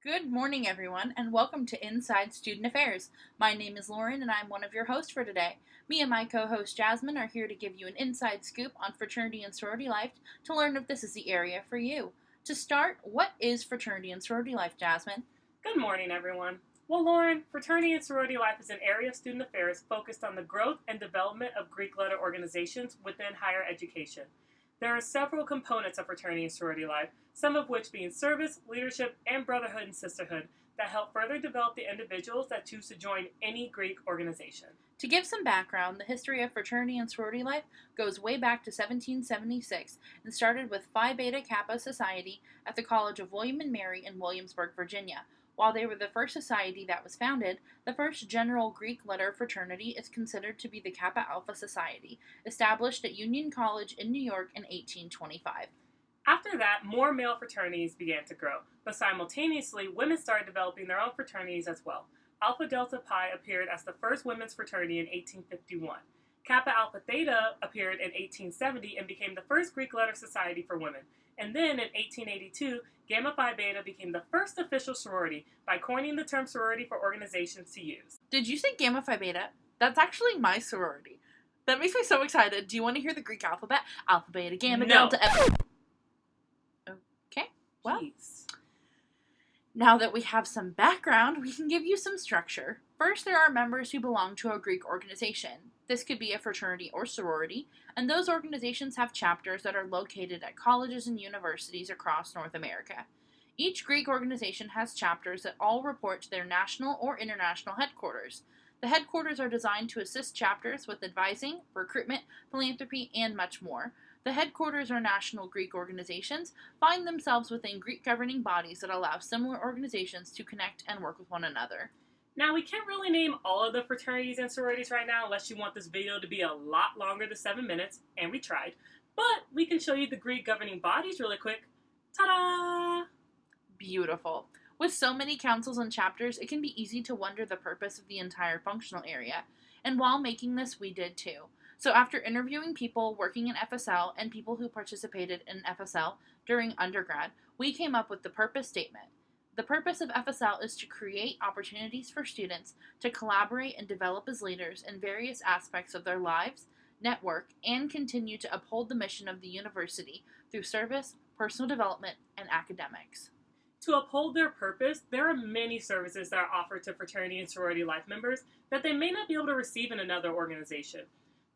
Good morning, everyone, and welcome to Inside Student Affairs. My name is Lauren, and I'm one of your hosts for today. Me and my co-host Jasmine are here to give you an inside scoop on fraternity and sorority life to learn if this is the area for you. To start, what is fraternity and sorority life, Jasmine? Good morning, everyone. Well, Lauren, fraternity and sorority life is an area of student affairs focused on the growth and development of Greek letter organizations within higher education. There are several components of fraternity and sorority life, some of which being service, leadership, and brotherhood and sisterhood that help further develop the individuals that choose to join any Greek organization. To give some background, the history of fraternity and sorority life goes way back to 1776 and started with Phi Beta Kappa Society at the College of William and Mary in Williamsburg, Virginia. While they were the first society that was founded, the first general Greek letter fraternity is considered to be the Kappa Alpha Society, established at Union College in New York in 1825. After that, more male fraternities began to grow, but simultaneously, women started developing their own fraternities as well. Alpha Delta Pi appeared as the first women's fraternity in 1851. Kappa Alpha Theta appeared in 1870 and became the first Greek letter society for women. And then in 1882, Gamma Phi Beta became the first official sorority by coining the term sorority for organizations to use. Did you say Gamma Phi Beta? That's actually my sorority. That makes me so excited. Do you want to hear the Greek alphabet? Alpha, Beta, Gamma, No. Delta, Epsilon. Okay, well, Jeez. now that we have some background, we can give you some structure. First, there are members who belong to a Greek organization. This could be a fraternity or sorority, and those organizations have chapters that are located at colleges and universities across North America. Each Greek organization has chapters that all report to their national or international headquarters. The headquarters are designed to assist chapters with advising, recruitment, philanthropy, and much more. The headquarters or national Greek organizations find themselves within Greek governing bodies that allow similar organizations to connect and work with one another. Now, we can't really name all of the fraternities and sororities right now unless you want this video to be a lot longer than 7 minutes, and we tried. But we can show you the Greek governing bodies really quick. Ta-da! Beautiful. With so many councils and chapters, it can be easy to wonder the purpose of the entire functional area. And while making this, we did too. So after interviewing people working in FSL and people who participated in FSL during undergrad, we came up with the purpose statement. The purpose of FSL is to create opportunities for students to collaborate and develop as leaders in various aspects of their lives, network, and continue to uphold the mission of the university through service, personal development, and academics. To uphold their purpose, there are many services that are offered to fraternity and sorority life members that they may not be able to receive in another organization.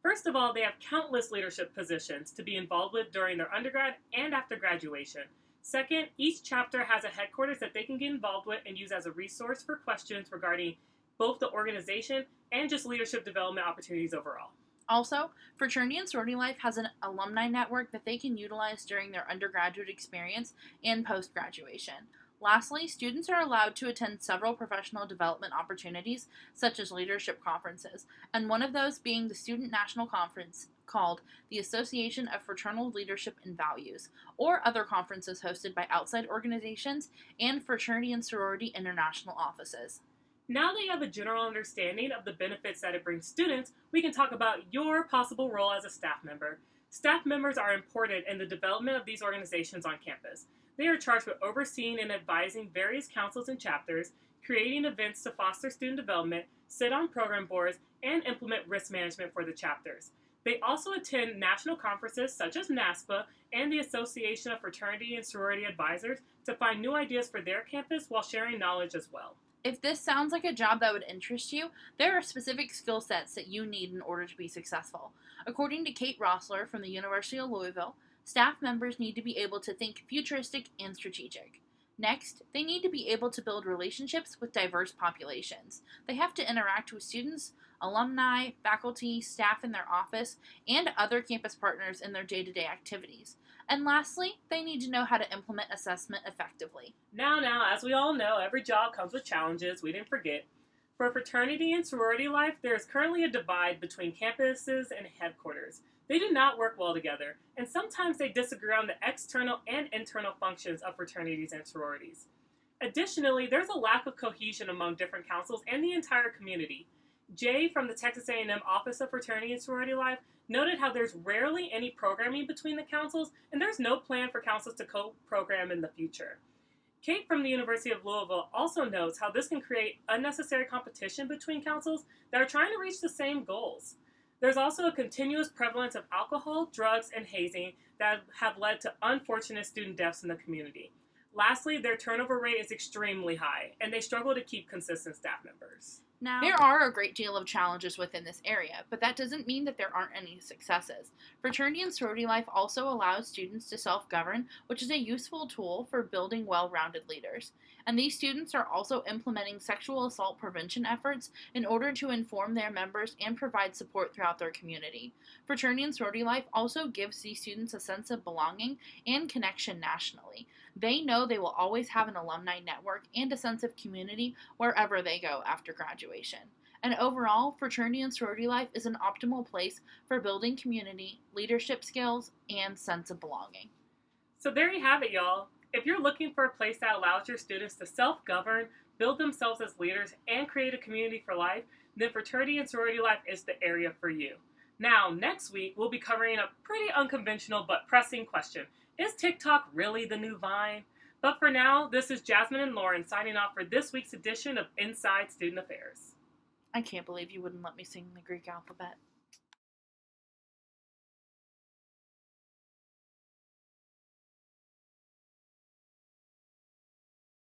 First of all, they have countless leadership positions to be involved with during their undergrad and after graduation. Second, each chapter has a headquarters that they can get involved with and use as a resource for questions regarding both the organization and just leadership development opportunities overall. Also, fraternity and sorority life has an alumni network that they can utilize during their undergraduate experience and post-graduation. Lastly, students are allowed to attend several professional development opportunities, such as leadership conferences, and one of those being the Student National Conference called the Association of Fraternal Leadership and Values, or other conferences hosted by outside organizations and fraternity and sorority international offices. Now that you have a general understanding of the benefits that it brings students, we can talk about your possible role as a staff member. Staff members are important in the development of these organizations on campus. They are charged with overseeing and advising various councils and chapters, creating events to foster student development, sit on program boards, and implement risk management for the chapters. They also attend national conferences such as NASPA and the Association of Fraternity and Sorority Advisors to find new ideas for their campus while sharing knowledge as well. If this sounds like a job that would interest you, there are specific skill sets that you need in order to be successful. According to Kate Rossler from the University of Louisville, staff members need to be able to think futuristic and strategic. Next, they need to be able to build relationships with diverse populations. They have to interact with students, alumni, faculty, staff in their office, and other campus partners in their day-to-day activities. And lastly, they need to know how to implement assessment effectively. Now, as we all know, every job comes with challenges, we didn't forget. For fraternity and sorority life, there is currently a divide between campuses and headquarters. They do not work well together, and sometimes they disagree on the external and internal functions of fraternities and sororities. Additionally, there's a lack of cohesion among different councils and the entire community. Jay from the Texas A&M Office of Fraternity and Sorority Life noted how there's rarely any programming between the councils, and there's no plan for councils to co-program in the future. Kate from the University of Louisville also notes how this can create unnecessary competition between councils that are trying to reach the same goals. There's also a continuous prevalence of alcohol, drugs, and hazing that have led to unfortunate student deaths in the community. Lastly, their turnover rate is extremely high, and they struggle to keep consistent staff members. Now, there are a great deal of challenges within this area, but that doesn't mean that there aren't any successes. Fraternity and sorority life also allows students to self-govern, which is a useful tool for building well-rounded leaders. And these students are also implementing sexual assault prevention efforts in order to inform their members and provide support throughout their community. Fraternity and sorority life also gives these students a sense of belonging and connection nationally. They know they will always have an alumni network and a sense of community wherever they go after graduation. And overall, fraternity and sorority life is an optimal place for building community, leadership skills, and sense of belonging. So there you have it, y'all. If you're looking for a place that allows your students to self-govern, build themselves as leaders, and create a community for life, then fraternity and sorority life is the area for you. Now, next week, we'll be covering a pretty unconventional but pressing question. Is TikTok really the new Vine? But for now, this is Jasmine and Lauren signing off for this week's edition of Inside Student Affairs. I can't believe you wouldn't let me sing the Greek alphabet.